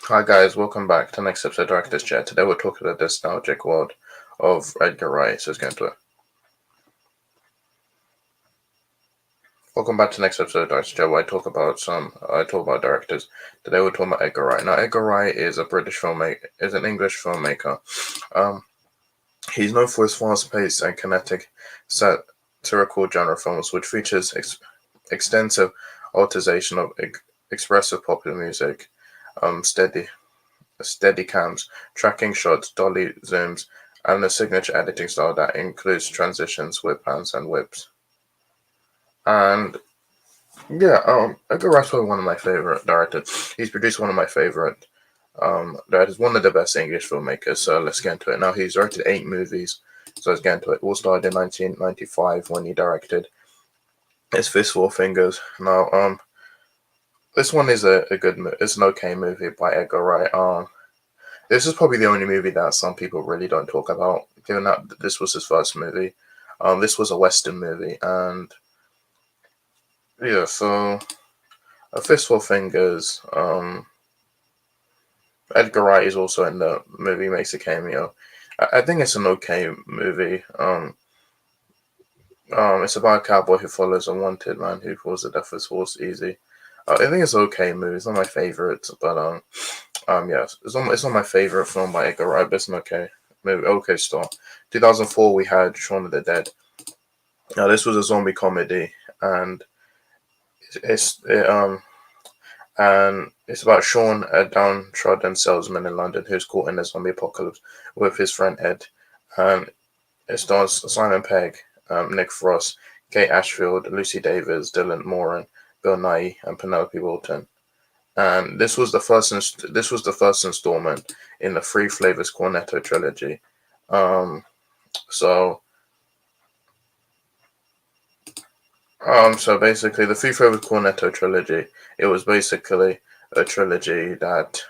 Hi guys, welcome back to the next episode of Director's Chair. Today we're talking about the nostalgic world of Edgar Wright. So let's get into it. Welcome back to the next episode of Director's Chair, where I talk about directors. Today we're talking about Edgar Wright. Now Edgar Wright is a British filmmaker, is an English filmmaker. Um, he's known for his fast-paced and kinetic satirical genre films, which features extensive utilization of expressive popular music, steady cams, tracking shots, dolly zooms, and a signature editing style that includes transitions, whip pans, and whips. And yeah, Edgar Wright's probably one of my favorite directors. He's produced one of my favorite directors, one of the best English filmmakers. So let's get into it. Now he's directed 8 movies. So let's get into it. All started in 1995 when he directed His Fistful of Fingers. Now, this one is it's an okay movie by Edgar Wright. This is probably the only movie that some people really don't talk about, given that this was his first movie. This was a Western movie, and yeah, so A Fistful of Fingers. Edgar Wright is also in the movie, makes a cameo. I think it's an okay movie. It's about a cowboy who follows a wanted man who falls to death with his horse easy. I think it's an okay movie. It's not my favorite, but yes, it's not my favorite film by Edgar Wright, but it's an okay movie. Okay, start. 2004, we had Shaun of the Dead. Now, this was a zombie comedy, and it's it, and it's about Sean, a downtrodden salesman in London who's caught in a zombie apocalypse with his friend Ed. And it stars Simon Pegg, Nick Frost, Kate Ashfield, Lucy Davis, Dylan Moran, Bill Nighy, and Penelope Wilton. And this was the first installment in the Three Flavors Cornetto trilogy. Um, so so basically, the Three Flavors Cornetto trilogy. It was basically a trilogy that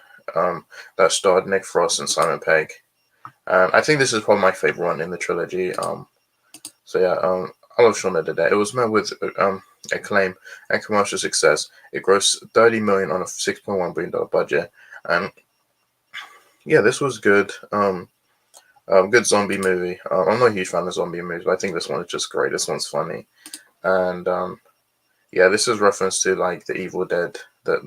starred Nick Frost and Simon Pegg. And I think this is probably my favorite one in the trilogy. So yeah, I love Shaun of the Dead. It was met with acclaim and commercial success. It grossed 30 million on a $6.1 billion budget, and yeah, this was good. Good zombie movie. I'm not a huge fan of zombie movies, but I think this one is just great. This one's funny, and yeah, this is reference to like the Evil Dead, the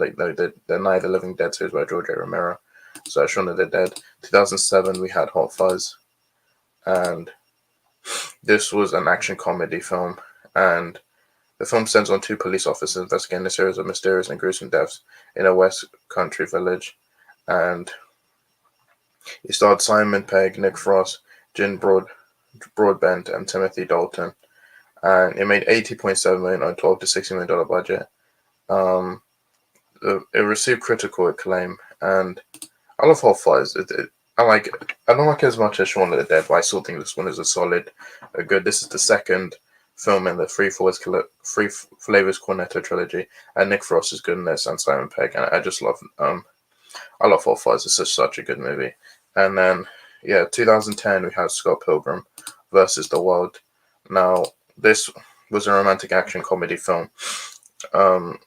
Night of the Living Dead series by George A. Romero. So Shaun of the Dead. 2007, we had Hot Fuzz, and this was an action comedy film, and the film centers on 2 police officers investigating a series of mysterious and gruesome deaths in a West Country village. And it starred Simon Pegg, Nick Frost, Broadbent, and Timothy Dalton. And it made 80.7 million on a 12 to $60 million budget. Um, it received critical acclaim, and I love Hot Fuzz. I don't like it as much as Shaun of the Dead, but I still think this one is a good. This is the second film in the Three Flavors Cornetto trilogy, and Nick Frost is good in this, and Simon Pegg, and I love Hot Fuzz. It's just such a good movie. And then 2010 we had Scott Pilgrim versus the World. Now this was a romantic action comedy film, um,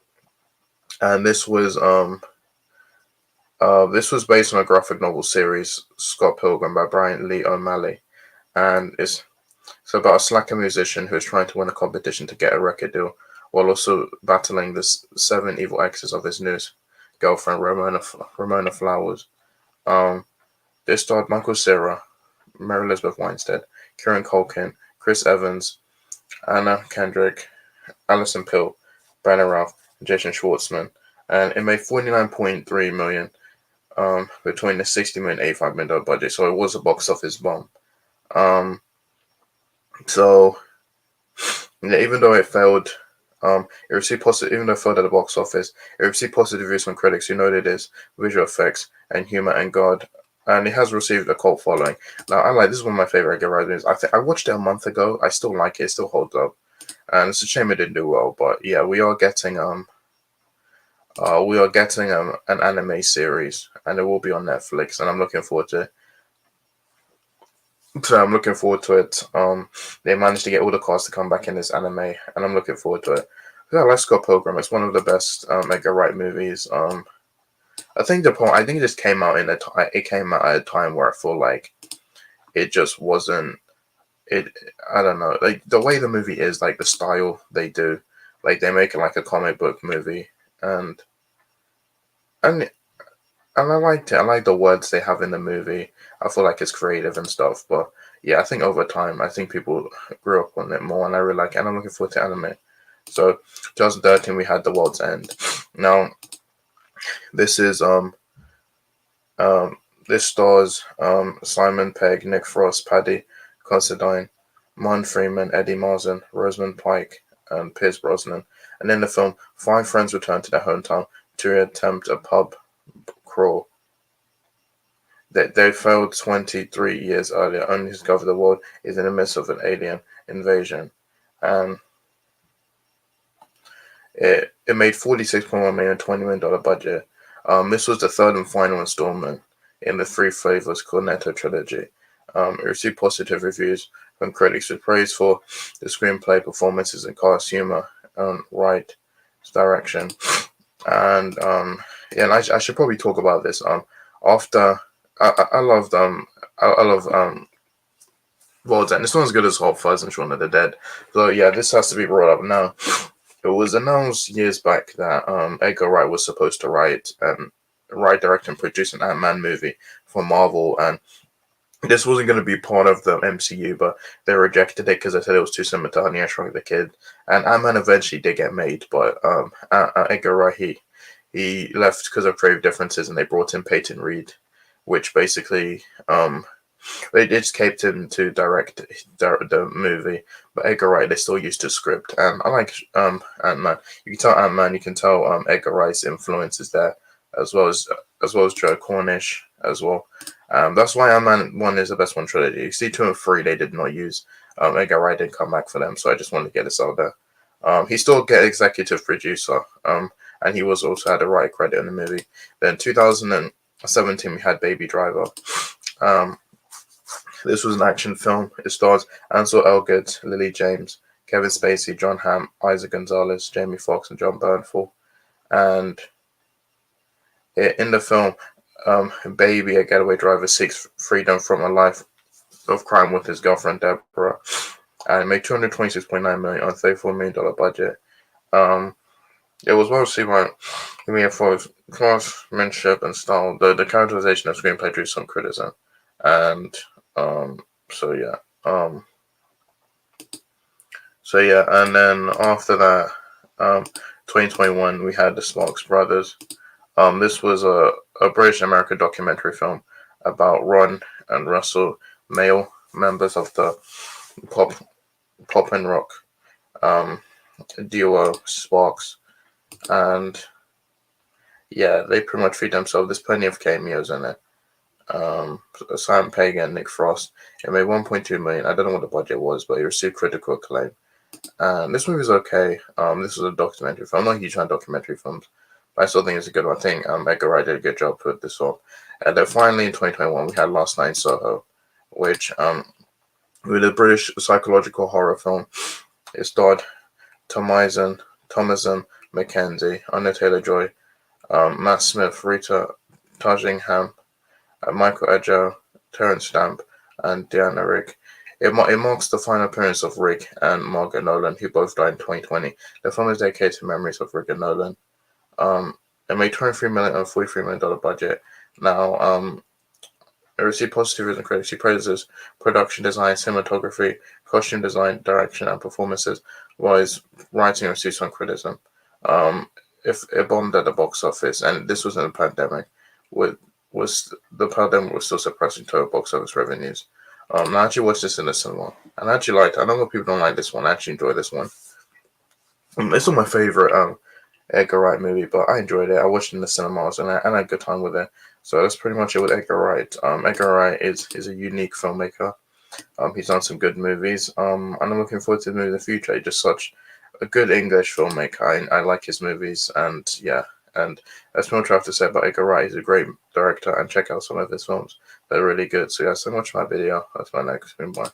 and this was based on a graphic novel series, Scott Pilgrim, by Brian Lee O'Malley, and it's about a slacker musician who is trying to win a competition to get a record deal, while also battling the 7 evil exes of his new girlfriend, Ramona Flowers. Um, this starred Michael Cera, Mary Elizabeth Winstead, Kieran Culkin, Chris Evans, Anna Kendrick, Alison Pill, Brandon Routh, and Jason Schwartzman, and it made 49.3 million between the 60 million and 85 million budget, so it was a box office bomb. Um, so yeah, even though it failed, it received positive. Even though it failed at the box office, it received positive reviews from critics who noted its visual effects and humor and God, and it has received a cult following. Now, this is one of my favorite Edgar Wright movies. I watched it a month ago. I still like it. It still holds up, and it's a shame it didn't do well. But yeah, we are getting an anime series, and it will be on Netflix, and I'm looking forward to it. So I'm looking forward to it. They managed to get all the cast to come back in this anime, and I'm looking forward to it. Yeah, Let's Go Pilgrim. It's one of the best Edgar Wright movies. I think I think it just came out in a time. It came out at a time where I feel like it just wasn't. It. I don't know. Like the way the movie is, like the style they do, like they make it like a comic book movie, and and and I liked it. I like the words they have in the movie. I feel like it's creative and stuff. But yeah, I think over time, I think people grew up on it more, and I really like it. And I'm looking forward to anime. So 2013, we had The World's End. Now this is um this stars Simon Pegg, Nick Frost, Paddy Considine, Mon Freeman, Eddie Marsan, Rosamund Pike, and Pierce Brosnan. And in the film, five friends return to their hometown to attempt a pub crawl. They failed 23 years earlier, only to discover the world is in the midst of an alien invasion. And it made $46.1 million, $20 million budget. This was the third and final installment in the Three Flavors Cornetto trilogy. It received positive reviews from critics with praise for the screenplay, performances, and cast humor, Wright's direction. And yeah, and I should probably talk about this. After I loved I love World's End. It's not as good as Hot Fuzz and Shaun of the Dead. So yeah, this has to be brought up now. It was announced years back that Edgar Wright was supposed to write, direct, and produce an Ant-Man movie for Marvel, and this wasn't going to be part of the MCU, but they rejected it because they said it was too similar to Honey, I Shrunk the Kid. And Ant-Man eventually did get made, but Edgar Wright, he left because of creative differences, and they brought in Peyton Reed, which basically they just kept him to direct the movie, but Edgar Wright, they still used his script. And I like Ant-Man. You can tell Ant-Man, you can tell Edgar Wright's influence is there, as well as Joe Cornish as well. That's why Ant-Man 1 is the best one trilogy. You see 2 and 3 they did not use. Edgar Wright didn't come back for them, so I just wanted to get this out there. He still get executive producer, and he was also had a writer credit in the movie. Then 2017 we had Baby Driver. This was an action film. It stars Ansel Elgort, Lily James, Kevin Spacey, John Hamm, Isaac Gonzalez, Jamie Foxx, and John Bernthal. And in the film, Baby, a getaway driver, seeks freedom from a life of crime with his girlfriend Deborah, and it made $226.9 million on $34 million budget. It was well received by for craftsmanship and style. The characterization of screenplay drew some criticism, and so yeah, and then after that, 2021 we had the Sparks Brothers. This was a British American documentary film about Ron and Russell, male members of the pop and rock duo Sparks, and yeah, they pretty much feed themselves. There's plenty of cameos in it. Simon Pegg and Nick Frost. It made 1.2 million. I don't know what the budget was, but it received critical acclaim. This movie was okay. This was a documentary film. I'm not a huge fan of documentary films, but I still think it's a good one. I think Edgar Wright did a good job with this one. And then finally in 2021 we had Last Night in Soho, which with a British psychological horror film. It starred Thomasin McKenzie, Anya Taylor-Joy, Matt Smith, Rita Targingham, Michael Edger, Terence Stamp, and Diana Rigg. It marks the final appearance of Rigg and Margaret Nolan, who both died in 2020. The film is dedicated to memories of Rigg and Nolan. It made $23 million on a $43 million budget. Now, it received positive reviews and critics. She praises production design, cinematography, costume design, direction, and performances, while his writing received some criticism. If it bombed at the box office, and this was in a pandemic, the pandemic was still suppressing total box office revenues. I actually watched this in the cinema, and I actually liked it. I know a lot of people don't like this one. I actually enjoyed this one. It's not my favorite Edgar Wright movie, but I enjoyed it. I watched it in the cinemas, and I had a good time with it. So that's pretty much it with Edgar Wright. Edgar Wright is a unique filmmaker. He's done some good movies. And I'm looking forward to the movie in the future. He's just such a good English filmmaker. I like his movies, and yeah. And that's much I have to say about Edgar Wright. He's a great director, and check out some of his films. They're really good. So yeah, so much for my video. That's my next. Bye.